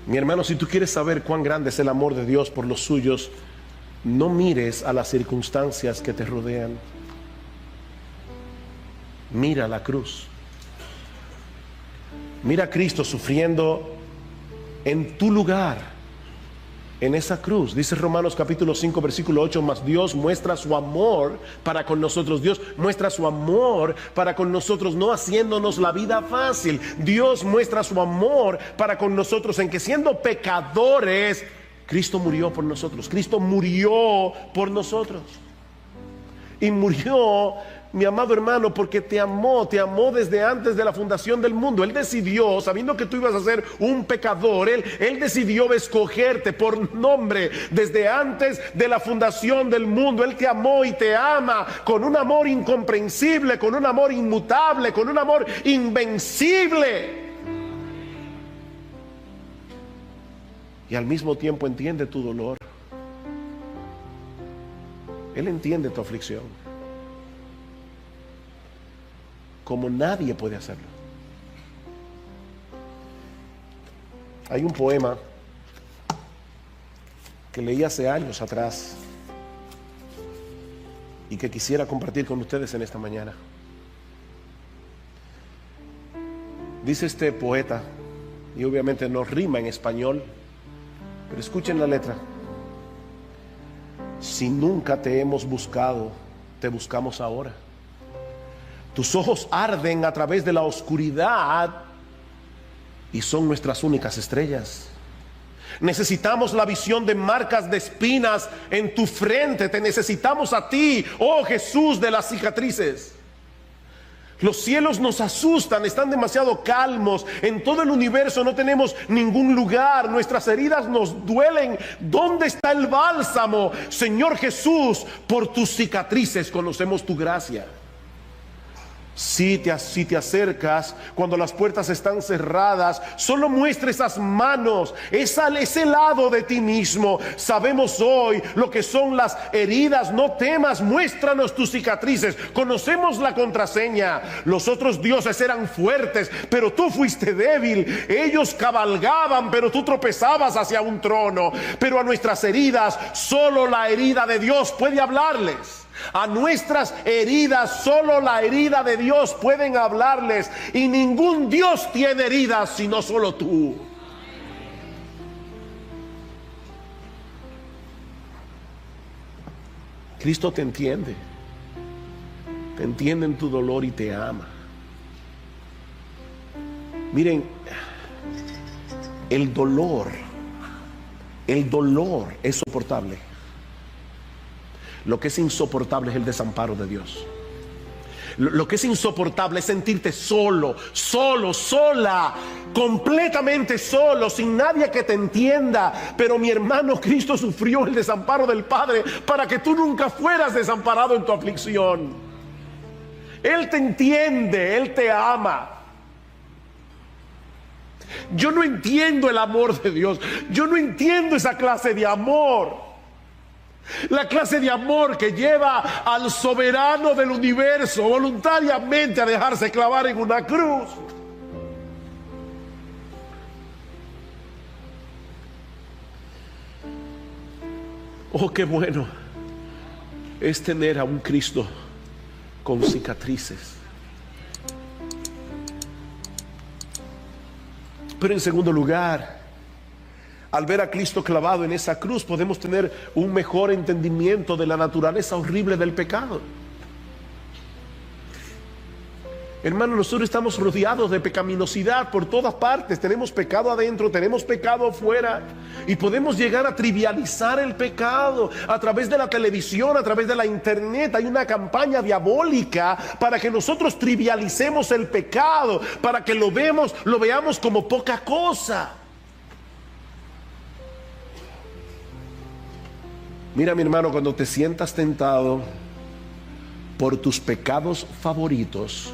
Mi hermano, si tú quieres saber cuán grande es el amor de Dios por los suyos, no mires a las circunstancias que te rodean. Mira la cruz. Mira a Cristo sufriendo en tu lugar, en esa cruz. Dice Romanos capítulo 5 versículo 8: mas Dios muestra su amor para con nosotros. Dios muestra su amor para con nosotros, no haciéndonos la vida fácil. Dios muestra su amor para con nosotros en que, siendo pecadores, Cristo murió por nosotros. Cristo murió por nosotros. Y murió, mi amado hermano, porque te amó desde antes de la fundación del mundo. Él decidió, sabiendo que tú ibas a ser un pecador, Él decidió escogerte por nombre desde antes de la fundación del mundo. Él te amó y te ama con un amor incomprensible, con un amor inmutable, con un amor invencible. Y al mismo tiempo entiende tu dolor. Él entiende tu aflicción como nadie puede hacerlo. Hay un poema que leí hace años atrás y que quisiera compartir con ustedes en esta mañana. Dice este poeta, y obviamente no rima en español, pero escuchen la letra: si nunca te hemos buscado, te buscamos ahora. Tus ojos arden a través de la oscuridad y son nuestras únicas estrellas. Necesitamos la visión de marcas de espinas en tu frente. Te necesitamos a ti, oh Jesús de las cicatrices. Los cielos nos asustan, están demasiado calmos. En todo el universo no tenemos ningún lugar. Nuestras heridas nos duelen. ¿Dónde está el bálsamo? Señor Jesús, por tus cicatrices conocemos tu gracia. Si te acercas cuando las puertas están cerradas, solo muestra esas manos, ese lado de ti mismo. Sabemos hoy lo que son las heridas. No temas, muéstranos tus cicatrices. Conocemos la contraseña. Los otros dioses eran fuertes, pero tú fuiste débil. Ellos cabalgaban, pero tú tropezabas hacia un trono. Pero a nuestras heridas, solo la herida de Dios puede hablarles. A nuestras heridas, solo la herida de Dios pueden hablarles. Y ningún Dios tiene heridas, sino solo tú. Cristo te entiende en tu dolor y te ama. Miren, el dolor es soportable. Lo que es insoportable es el desamparo de Dios. Lo que es insoportable es sentirte solo, sola, completamente solo, sin nadie que te entienda. Pero mi hermano, Cristo sufrió el desamparo del Padre para que tú nunca fueras desamparado en tu aflicción. Él te entiende, Él te ama. Yo no entiendo el amor de Dios. Yo no entiendo esa clase de amor. La clase de amor que lleva al soberano del universo voluntariamente a dejarse clavar en una cruz. Oh, qué bueno es tener a un Cristo con cicatrices. Pero en segundo lugar, al ver a Cristo clavado en esa cruz, podemos tener un mejor entendimiento de la naturaleza horrible del pecado. Hermano, nosotros estamos rodeados de pecaminosidad por todas partes. Tenemos pecado adentro, tenemos pecado afuera. Y podemos llegar a trivializar el pecado a través de la televisión, a través de la internet. Hay una campaña diabólica para que nosotros trivialicemos el pecado, para que lo veamos como poca cosa. Mira, mi hermano, cuando te sientas tentado por tus pecados favoritos,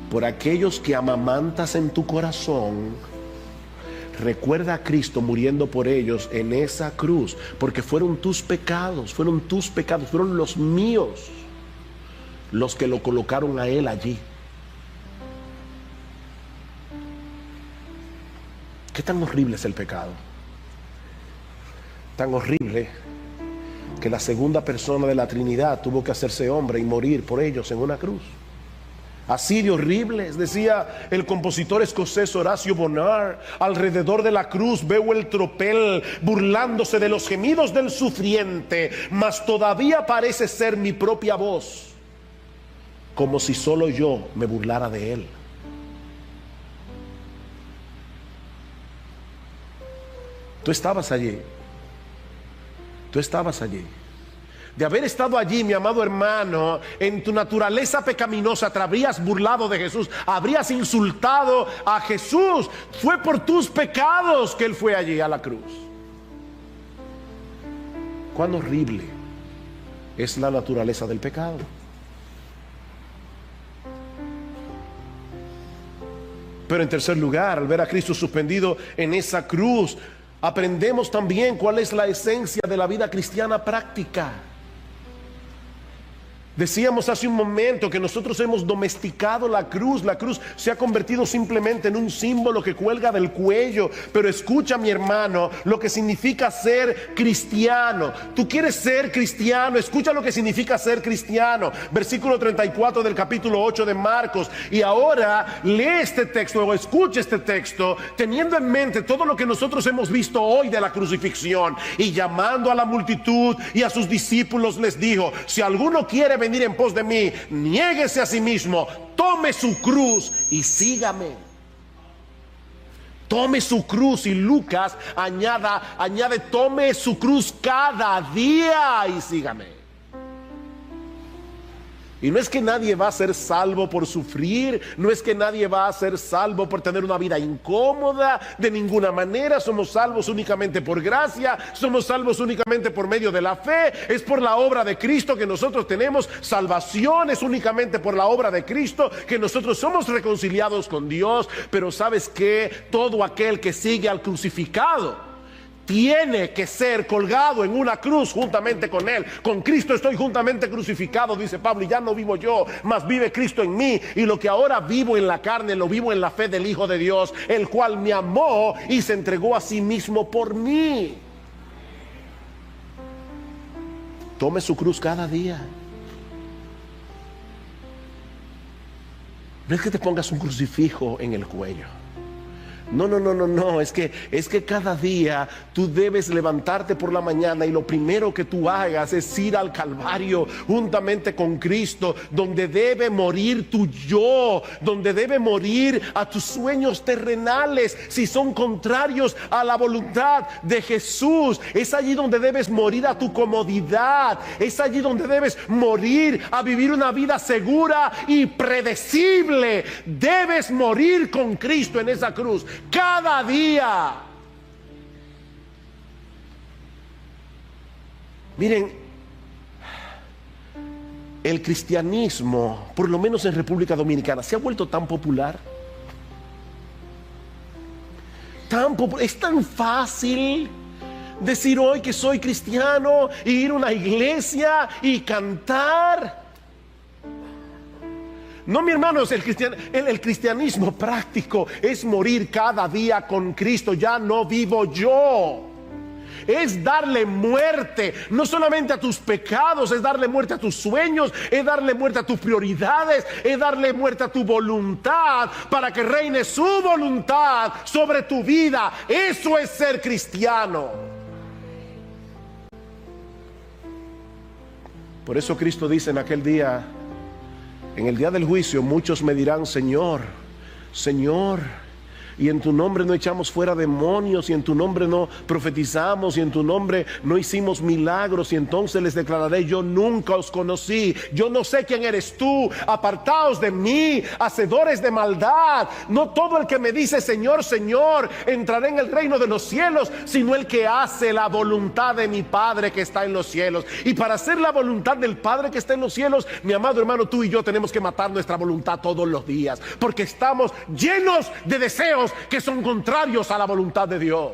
por aquellos que amamantas en tu corazón, recuerda a Cristo muriendo por ellos en esa cruz, porque fueron tus pecados, fueron los míos los que lo colocaron a Él allí. ¿Qué tan horrible es el pecado? Tan horrible que la segunda persona de la Trinidad tuvo que hacerse hombre y morir por ellos en una cruz. Así de horribles, decía el compositor escocés Horacio Bonar: alrededor de la cruz veo el tropel burlándose de los gemidos del sufriente, mas todavía parece ser mi propia voz, como si solo yo me burlara de él. Tú estabas allí. Tú estabas allí. De haber estado allí, mi amado hermano, en tu naturaleza pecaminosa te habrías burlado de Jesús, habrías insultado a Jesús. Fue por tus pecados que Él fue allí a la cruz. Cuán horrible es la naturaleza del pecado. Pero en tercer lugar, al ver a Cristo suspendido en esa cruz, aprendemos también cuál es la esencia de la vida cristiana práctica. Decíamos hace un momento que nosotros hemos domesticado la cruz. La cruz se ha convertido simplemente en un símbolo que cuelga del cuello. Pero escucha, mi hermano, lo que significa ser cristiano. Tú quieres ser cristiano, escucha lo que significa ser cristiano. Versículo 34 del capítulo 8 de Marcos. Y ahora lee este texto o escucha este texto teniendo en mente todo lo que nosotros hemos visto hoy de la crucifixión. Y llamando a la multitud y a sus discípulos les dijo: si alguno quiere venir en pos de mí, niéguese a sí mismo, tome su cruz y sígame. Tome su cruz. Y Lucas añade: tome su cruz cada día y sígame. Y no es que nadie va a ser salvo por sufrir, no es que nadie va a ser salvo por tener una vida incómoda, de ninguna manera. Somos salvos únicamente por gracia, somos salvos únicamente por medio de la fe. Es por la obra de Cristo que nosotros tenemos salvación, es únicamente por la obra de Cristo que nosotros somos reconciliados con Dios. Pero ¿sabes qué? Todo aquel que sigue al crucificado tiene que ser colgado en una cruz juntamente con Él. Con Cristo estoy juntamente crucificado, dice Pablo, y ya no vivo yo, mas vive Cristo en mí. Y lo que ahora vivo en la carne, lo vivo en la fe del Hijo de Dios, el cual me amó y se entregó a sí mismo por mí. Tome su cruz cada día. No es que te pongas un crucifijo en el cuello. No, es que cada día tú debes levantarte por la mañana y lo primero que tú hagas es ir al Calvario juntamente con Cristo, donde debe morir tu yo, donde debe morir a tus sueños terrenales si son contrarios a la voluntad de Jesús. Es allí donde debes morir a tu comodidad, es allí donde debes morir a vivir una vida segura y predecible. Debes morir con Cristo en esa cruz cada día. Miren, el cristianismo, por lo menos en República Dominicana, se ha vuelto tan popular. Es tan fácil decir hoy que soy cristiano e ir a una iglesia y cantar. No, mi hermanos, el cristianismo práctico es morir cada día con Cristo. Ya no vivo yo. Es darle muerte, no solamente a tus pecados, es darle muerte a tus sueños, es darle muerte a tus prioridades, es darle muerte a tu voluntad para que reine su voluntad sobre tu vida. Eso es ser cristiano. Por eso Cristo dice en aquel día, en el día del juicio, muchos me dirán: Señor, Señor, y en tu nombre no echamos fuera demonios, y en tu nombre no profetizamos, y en tu nombre no hicimos milagros. Y entonces les declararé: yo nunca os conocí, yo no sé quién eres tú, apartaos de mí, hacedores de maldad. No todo el que me dice Señor, Señor entrará en el reino de los cielos, sino el que hace la voluntad de mi Padre que está en los cielos. Y para hacer la voluntad del Padre que está en los cielos, mi amado hermano, tú y yo tenemos que matar nuestra voluntad todos los días, porque estamos llenos de deseos que son contrarios a la voluntad de Dios.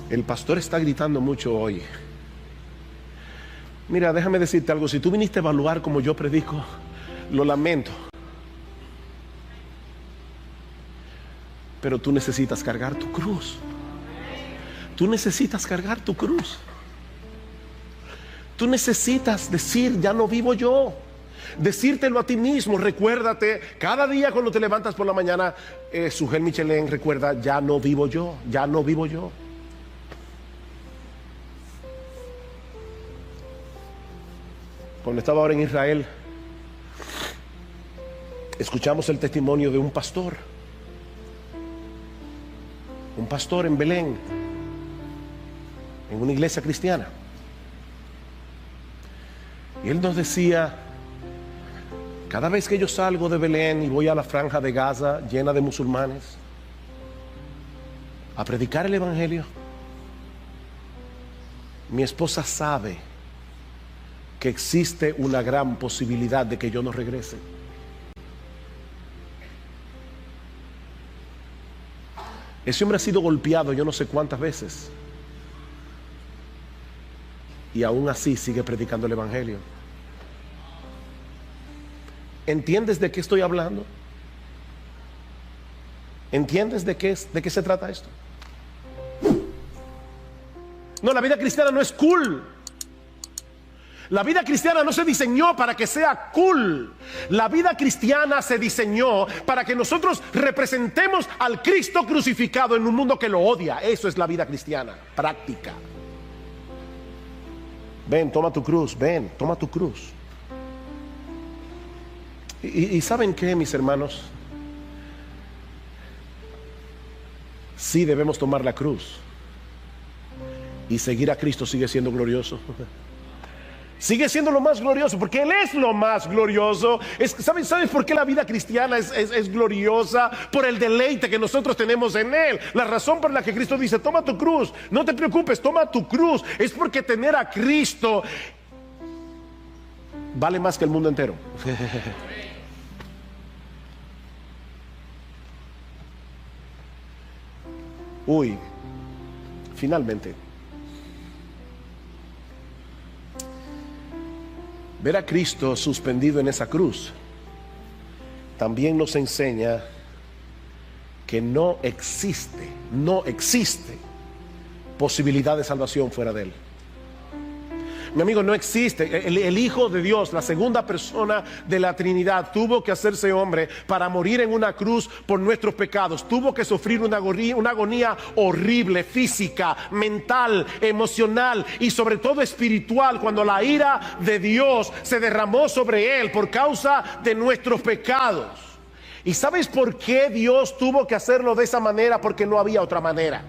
El pastor está gritando mucho hoy. Mira, déjame decirte algo. Si tú viniste a evaluar como yo predico, lo lamento, pero tú necesitas cargar tu cruz. Tú necesitas cargar tu cruz. Tú necesitas decir: ya no vivo yo. Decírtelo a ti mismo. Recuérdate cada día cuando te levantas por la mañana, Sujel Michelén, recuerda: ya no vivo yo, ya no vivo yo. Cuando estaba ahora en Israel, escuchamos el testimonio de un pastor en Belén, en una iglesia cristiana. Y él nos decía: cada vez que yo salgo de Belén y voy a la franja de Gaza llena de musulmanes a predicar el evangelio, mi esposa sabe que existe una gran posibilidad de que yo no regrese. Ese hombre ha sido golpeado yo no sé cuántas veces, y aún así sigue predicando el evangelio. ¿Entiendes de qué estoy hablando? ¿Entiendes de qué se trata esto? No, la vida cristiana no es cool. La vida cristiana no se diseñó para que sea cool. La vida cristiana se diseñó para que nosotros representemos al Cristo crucificado en un mundo que lo odia. Eso es la vida cristiana, práctica. Ven, toma tu cruz, ven, toma tu cruz. Y ¿saben qué, mis hermanos? Sí debemos tomar la cruz. Y seguir a Cristo sigue siendo glorioso. Sigue siendo lo más glorioso, porque Él es lo más glorioso. ¿Sabes por qué la vida cristiana es gloriosa? Por el deleite que nosotros tenemos en Él. La razón por la que Cristo dice, toma tu cruz, no te preocupes, toma tu cruz, es porque tener a Cristo vale más que el mundo entero. Uy, finalmente, ver a Cristo suspendido en esa cruz también nos enseña que no existe posibilidad de salvación fuera de Él. Mi amigo, no existe. El Hijo de Dios, la segunda persona de la Trinidad, tuvo que hacerse hombre para morir en una cruz por nuestros pecados. Tuvo que sufrir una agonía horrible, física, mental, emocional y sobre todo espiritual, cuando la ira de Dios se derramó sobre Él por causa de nuestros pecados. ¿Y sabes por qué Dios tuvo que hacerlo de esa manera? Porque no había otra manera.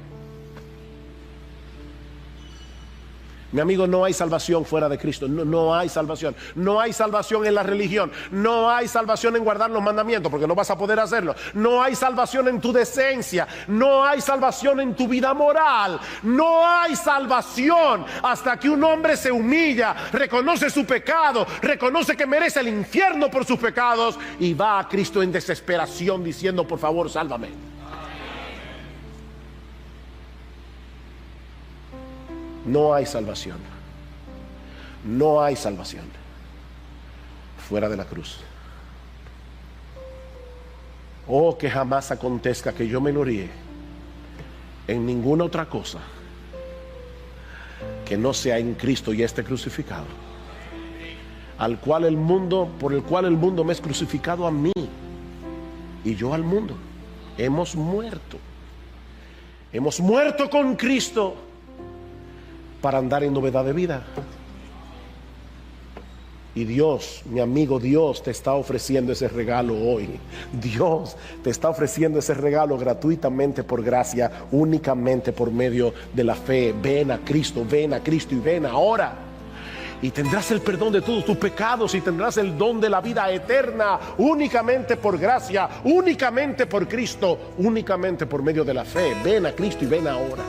Mi amigo, no hay salvación fuera de Cristo. No hay salvación. No hay salvación en la religión. No hay salvación en guardar los mandamientos, porque no vas a poder hacerlo. No hay salvación en tu decencia. No hay salvación en tu vida moral. No hay salvación hasta que un hombre se humilla, reconoce su pecado, reconoce que merece el infierno por sus pecados y va a Cristo en desesperación diciendo, por favor, sálvame. No hay salvación. No hay salvación fuera de la cruz. Oh, que jamás acontezca que yo me gloríe en ninguna otra cosa que no sea en Cristo y este crucificado, por el cual el mundo me es crucificado a mí y yo al mundo. Hemos muerto con Cristo para andar en novedad de vida. Y Dios, mi amigo, Dios te está ofreciendo ese regalo hoy. Dios te está ofreciendo ese regalo gratuitamente por gracia, únicamente por medio de la fe. Ven a Cristo y ven ahora. Y tendrás el perdón de todos tus pecados y tendrás el don de la vida eterna, únicamente por gracia, únicamente por Cristo, únicamente por medio de la fe. Ven a Cristo y ven ahora.